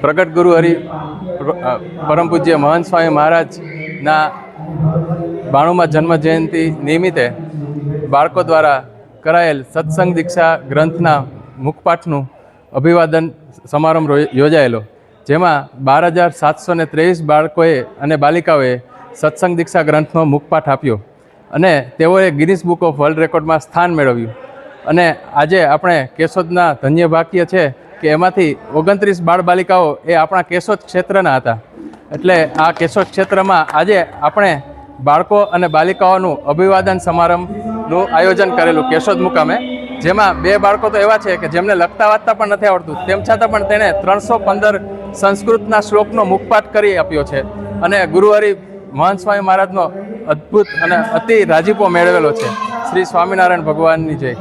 પ્રગટ ગુરુ હરિ પરમ પૂજ્ય મહંત સ્વામી મહારાજના 92મા જન્મ જયંતિ નિમિત્તે બાળકો દ્વારા કરાયેલ સત્સંગ દીક્ષા ગ્રંથના મુખપાઠનું અભિવાદન સમારંભ યોજાયેલો, જેમાં 12,723 બાળકોએ અને બાલિકાઓએ સત્સંગ દીક્ષા ગ્રંથનો મુખપાઠ આપ્યો અને તેઓએ ગિનિસ બુક ઓફ વર્લ્ડ રેકોર્ડમાં સ્થાન મેળવ્યું. અને આજે આપણે કેશોદના ધન્ય ભાગ્ય છે કે એમાંથી 29 બાળ બાલિકાઓ એ આપણા કેશોદ ક્ષેત્રના હતા. એટલે આ કેશોદ ક્ષેત્રમાં આજે આપણે બાળકો અને બાલિકાઓનું અભિવાદન સમારંભનું આયોજન કરેલું કેશોદ મુકામે, જેમાં 2 બાળકો તો એવા છે કે જેમને લખતા વાંચતા પણ નથી આવડતું, તેમ છતાં પણ તેણે 315 સંસ્કૃતના શ્લોકનો મુખપાઠ કરી આપ્યો છે અને ગુરુહરિ મહંત સ્વામી મહારાજનો અદ્ભુત અને અતિ રાજીપો મેળવેલો છે. શ્રી સ્વામિનારાયણ ભગવાનની જય.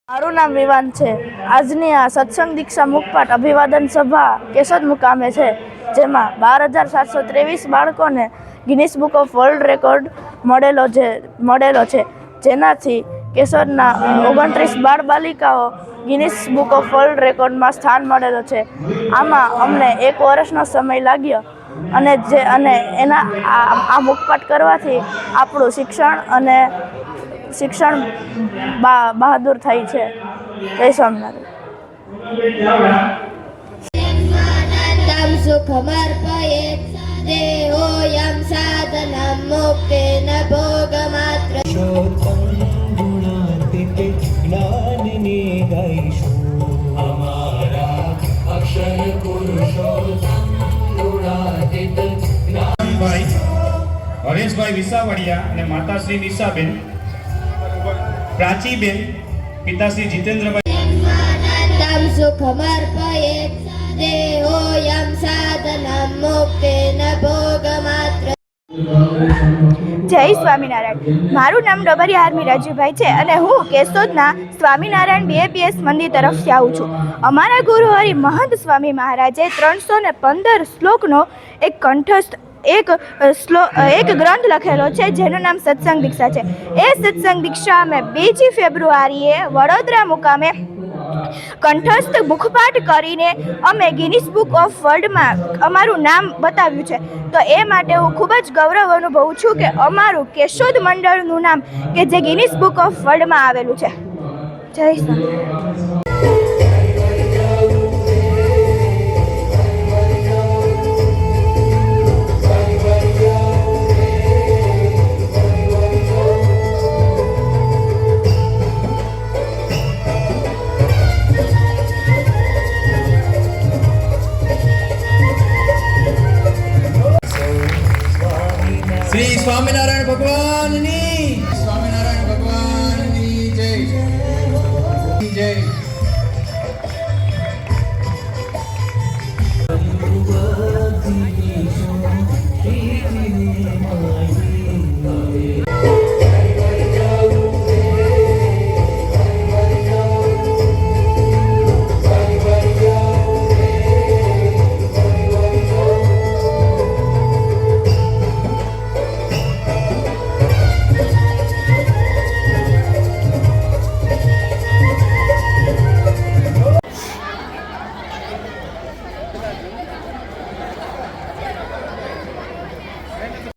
મારું નામ વિવાન છે. આજની આ સત્સંગ દીક્ષા મુખપાઠ અભિવાદન સભા કેશોદ મુકામે છે, જેમાં 12,723 બાળકોને Guinness book of world record મળેલો છે, જેનાથી કેશોદના 29 બાળ બાલિકાઓ ગિનિસ બુક ઓફ વર્લ્ડ રેકોર્ડમાં સ્થાન મળેલો છે. આમાં અમને 1 વર્ષનો સમય લાગ્યો અને એના આ મુખપાઠ કરવાથી આપણું શિક્ષણ બહાદુર થાય છે. જય સ્વામિનારાયણ. સુખમર્પયેત દેહોયં સાધनं મુક્તેન ભોગમાત્ર જ્ઞાનને ગાઈશું અમારા અક્ષર પુરુષોત્તમ ગુણાતીત ભાઈ હરેશભાઈ વિસાવડિયા અને માતાશ્રી નિશાબેન, પ્રાચીબેન, પિતાશ્રી જીતેન્દ્રભાઈ. સુખમર્પયેત દેહોયં સાધनं મુક્તેન ભોગમાત્ર. જય સ્વામિનારાયણ. મારું નામ ડબરિયા આર્મી રાજુભાઈ છે અને હું કેશોદના સ્વામિનારાયણ BAPS મંદિર તરફથી આવું છું. અમારા ગુરુ હરિ મહંત સ્વામી મહારાજે 315 શ્લોકનો એક કંઠસ્થ એક ગ્રંથ લખેલો છે, જેનું નામ સત્સંગ દીક્ષા છે. એ સત્સંગ દીક્ષા અમે 2 ફેબ્રુઆરીએ વડોદરા મુકામે કંઠસ્થ મુખપાઠ કરીને અમે ગિનિસ બુક ઓફ વર્લ્ડમાં અમારું નામ બતાવ્યું છે. તો એ માટે હું ખૂબ જ ગૌરવ અનુભવું છું કે અમારું કેશોદ મંડળનું નામ કે જે ગિનિસ બુક ઓફ વર્લ્ડમાં આવેલું છે. જય સ્વામિનારાયણ. શ્રી સ્વામિનારાયણ ભગવાનની જય. જય. જય